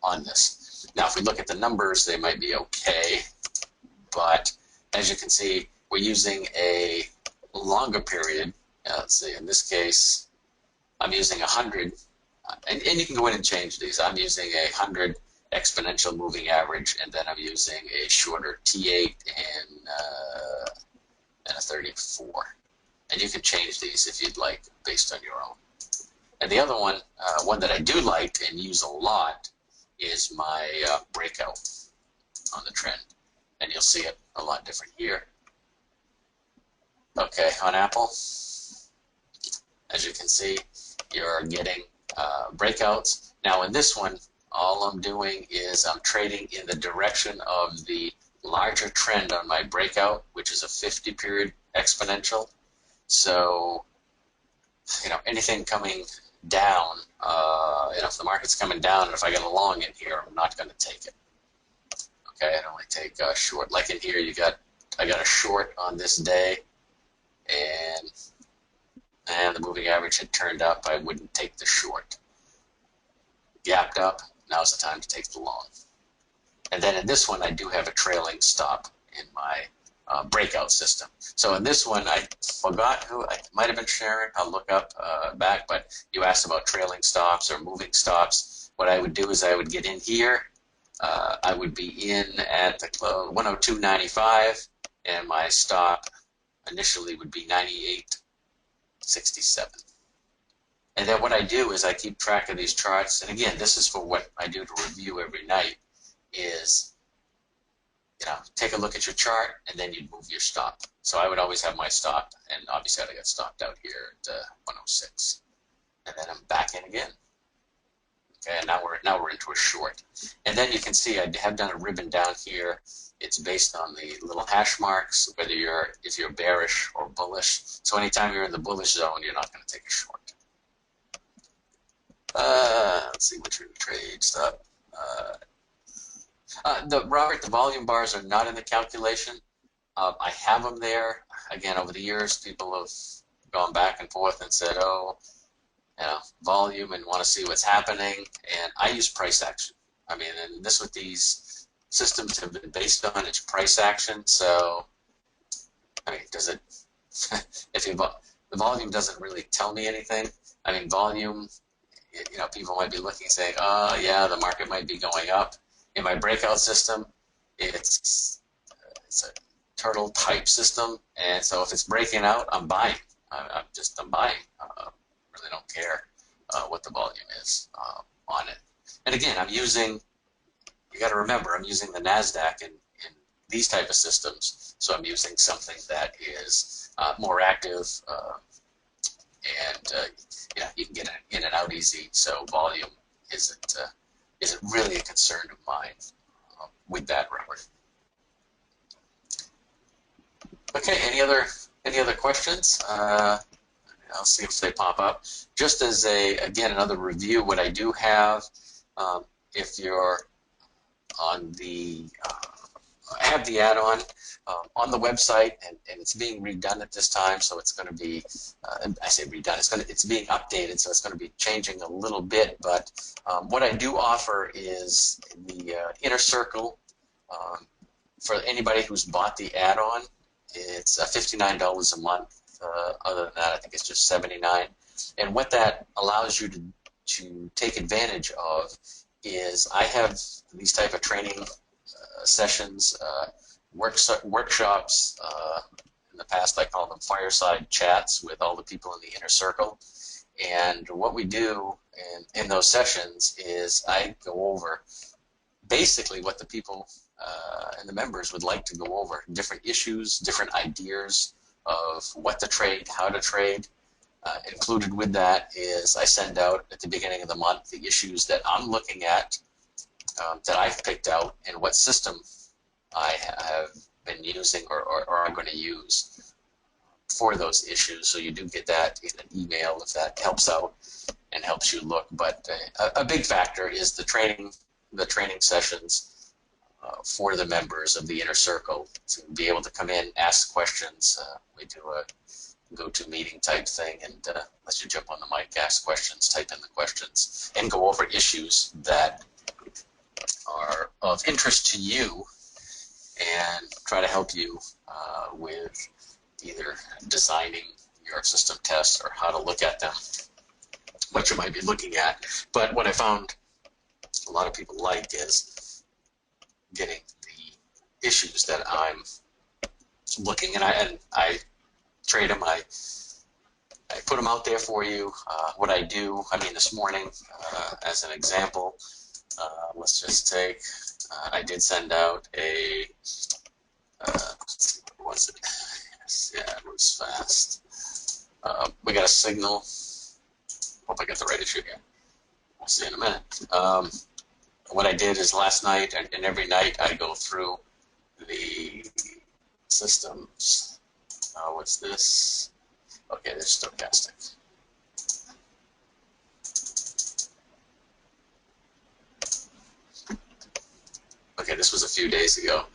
on this. Now, if we look at the numbers, they might be okay, but as you can see, we're using a longer period. Let's see, in this case, I'm using 100, and you can go in and change these. I'm using a 100 exponential moving average, and then I'm using a shorter T8 and a 34. And you can change these if you'd like, based on your own. And the other one, one that I do like and use a lot, is my breakout on the trend. And you'll see it a lot different here. Okay, on Apple, as you can see, you're getting breakouts. Now in this one, all I'm doing is I'm trading in the direction of the larger trend on my breakout, which is a 50-period exponential. So, you know, anything coming down, you know, if the market's coming down, and if I get a long in here, I'm not going to take it. Okay, I'd only take a short. Like in here, I got a short on this day, and the moving average had turned up. I wouldn't take the short. Gapped up, now's the time to take the long. And then in this one, I do have a trailing stop in my breakout system. So in this one, I forgot who, I might have been Sharon, I'll look up back, but you asked about trailing stops or moving stops. What I would do is I would get in here, I would be in at the close 102.95, and my stop initially would be 98.67. And then what I do is I keep track of these charts, and again, this is for what I do to review every night, is, you know, take a look at your chart, and then you'd move your stop. So I would always have my stop, and obviously I got stopped out here at 106. And then I'm back in again. Okay, and now we're into a short. And then you can see I have done a ribbon down here. It's based on the little hash marks, whether if you're bearish or bullish. So anytime you're in the bullish zone, you're not going to take a short. Let's see what your trade's up. Robert, the volume bars are not in the calculation. I have them there. Again, over the years, people have gone back and forth and said, oh, you know, volume and want to see what's happening. And I use price action. I mean, and this what these systems have been based on, it's price action. So, I mean, does it, the volume doesn't really tell me anything. I mean, volume, you know, people might be looking saying, oh, yeah, the market might be going up. In my breakout system, it's a turtle type system, and so if it's breaking out, I'm buying. I'm buying. Really don't care what the volume is on it. And again, I'm using, you got to remember, I'm using the NASDAQ in these type of systems, so I'm using something that is more active, and yeah, you can get in and out easy, so volume isn't really a concern of mine with that, Robert. Okay, any other questions? I'll see if they pop up. Just as again, another review, what I do have If you're on the have the add-on on the website, and it's being redone at this time, so it's going to be, I say redone, it's being updated, so it's going to be changing a little bit, but what I do offer is the Inner Circle. For anybody who's bought the add-on, it's $59 a month. Other than that, I think it's just $79. And what that allows you to take advantage of is I have these type of training sessions, workshops. In the past, I call them fireside chats with all the people in the Inner Circle. And what we do in those sessions is I go over basically what the people and the members would like to go over, different issues, different ideas of what to trade, how to trade. Included with that is I send out at the beginning of the month the issues that I'm looking at, that I've picked out, and what system I have been using or I'm going to use for those issues. So you do get that in an email if that helps out and helps you look. But a big factor is the training sessions for the members of the Inner Circle to be able to come in, ask questions. We do a go-to-meeting type thing, and let you jump on the mic, ask questions, type in the questions, and go over issues that are of interest to you and try to help you with either designing your system tests or how to look at them, what you might be looking at. But what I found a lot of people like is getting the issues that I'm looking, and I trade them. I put them out there for you. What I do, I mean, this morning, as an example, let's just take, I did send out a, what was it? Yeah, it was fast. We got a signal. Hope I got the right issue here. We'll see in a minute. What I did is last night, and every night I go through the systems. What's this? Okay, there's stochastic. Okay, this was a few days ago.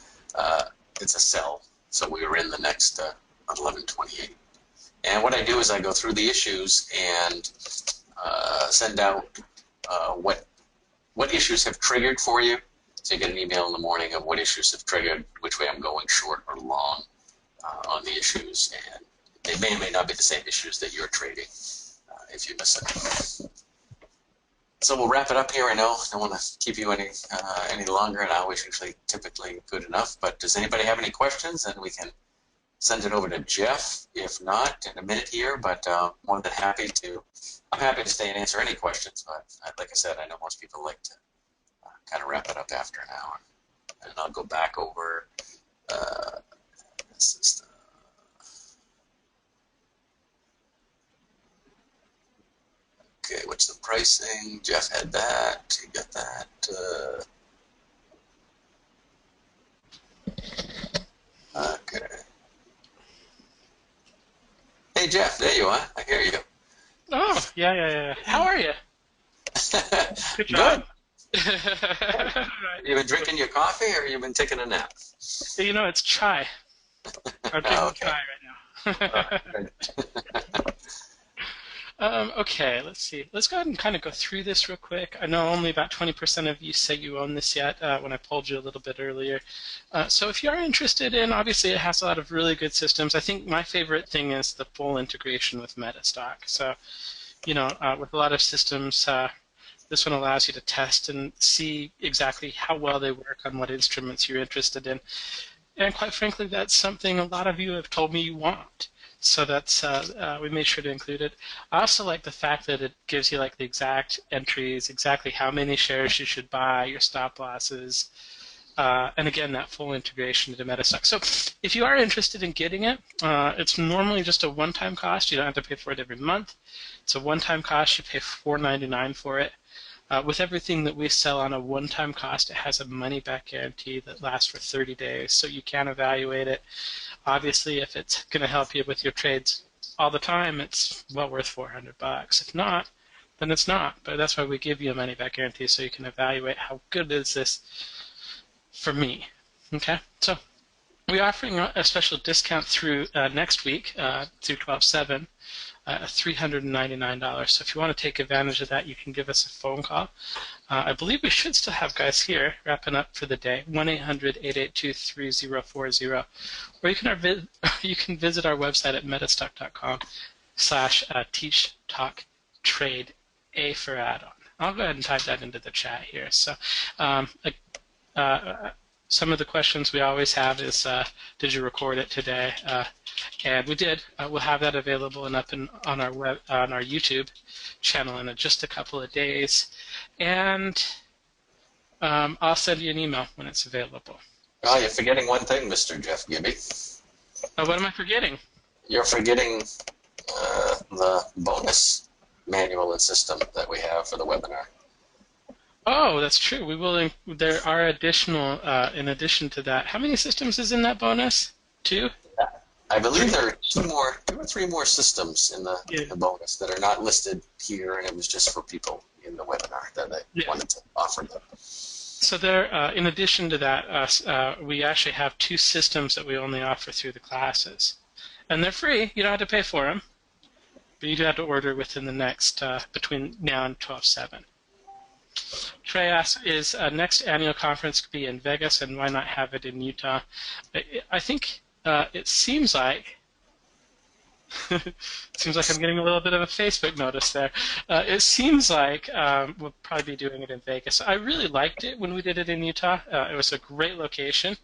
It's a sell, so we were in the next 1128. And what I do is I go through the issues and send out what issues have triggered for you. So you get an email in the morning of what issues have triggered, which way I'm going short or long on the issues, and they may or may not be the same issues that you're trading if you miss it. So we'll wrap it up here. I know I don't want to keep you any longer, and I always usually typically good enough. But does anybody have any questions? And we can send it over to Jeff. If not, in a minute here. But more than happy to. I'm happy to stay and answer any questions. But like I said, I know most people like to kind of wrap it up after an hour. And I'll go back over. This is okay, what's the pricing? Jeff had that. He got that. Okay. Hey, Jeff, there you are. I hear you. Oh, yeah. How are you? Good job. Good. You been drinking your coffee, or you been taking a nap? You know, it's chai. I'm drinking Okay. chai right now. Okay, let's see. Let's go ahead and kind of go through this real quick. I know only about 20% of you say you own this yet when I polled you a little bit earlier. So if you are interested in, obviously it has a lot of really good systems. I think my favorite thing is the full integration with MetaStock. So, you know, with a lot of systems, this one allows you to test and see exactly how well they work on what instruments you're interested in. And quite frankly, that's something a lot of you have told me you want. So that's we made sure to include it. I also like the fact that it gives you like the exact entries, exactly how many shares you should buy, your stop losses, and again that full integration into MetaStock. So if you are interested in getting it, it's normally just a one-time cost. You don't have to pay for it every month. It's a one-time cost. You pay $4.99 for it. With everything that we sell on a one-time cost, it has a money-back guarantee that lasts for 30 days, so you can evaluate it. Obviously, if it's going to help you with your trades all the time, it's well worth $400. If not, then it's not. But that's why we give you a money back guarantee, so you can evaluate how good is this for me. Okay, so we're offering a special discount through next week through 12/7, $399. So if you want to take advantage of that, you can give us a phone call. I believe we should still have guys here wrapping up for the day, 1-800-882-3040. Or you can visit our website at metastock.com/teachtalktrade, A for add-on. I'll go ahead and type that into the chat here. So some of the questions we always have is, did you record it today? And we did. We'll have that available and up on our YouTube channel in just a couple of days. And I'll send you an email when it's available. Oh, you're forgetting one thing, Mr. Jeff Gibby. What am I forgetting? You're forgetting the bonus manual and system that we have for the webinar. Oh, that's true. We will. There are additional, in addition to that. How many systems is in that bonus? 2? I believe there are 2 or 3 more systems in the bonus that are not listed here, and it was just for people in the webinar that I wanted to offer them. So there, in addition to that, we actually have 2 systems that we only offer through the classes, and they're free. You don't have to pay for them, but you do have to order within the next between now and 12/7. Trey asks, is next annual conference be in Vegas, and why not have it in Utah? I think it seems like I'm getting a little bit of a Facebook notice there. It seems like we'll probably be doing it in Vegas. I really liked it when we did it in Utah. It was a great location,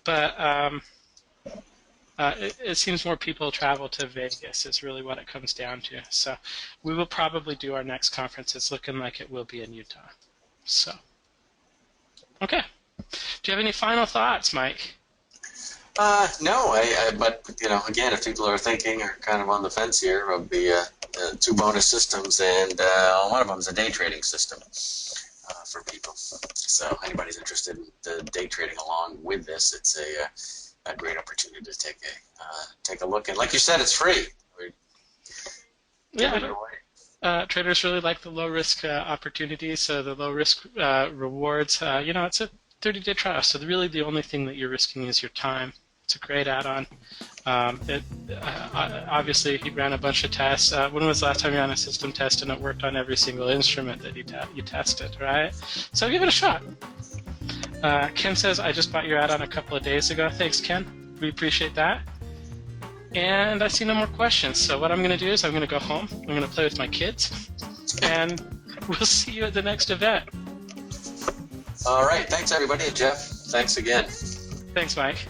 but it seems more people travel to Vegas is really what it comes down to. So we will probably do our next conference. It's looking like it will be in Utah. So, okay. Do you have any final thoughts, Mike? No, but again, if people are thinking or kind of on the fence here of the 2 bonus systems, and one of them is a day trading system for people. So anybody's interested in the day trading along with this, it's a great opportunity to take a look. And like you said, it's free. Traders really like the low-risk opportunities, so the low-risk rewards. It's a 30-day trial, so really the only thing that you're risking is your time. It's a great add-on. Obviously, he ran a bunch of tests. When was the last time you ran a system test and it worked on every single instrument that you tested, right? So give it a shot. Ken says, I just bought your add-on a couple of days ago. Thanks, Ken. We appreciate that. And I see no more questions. So what I'm going to do is I'm going to go home. I'm going to play with my kids. And we'll see you at the next event. All right. Thanks, everybody. Jeff, thanks again. Thanks, Mike.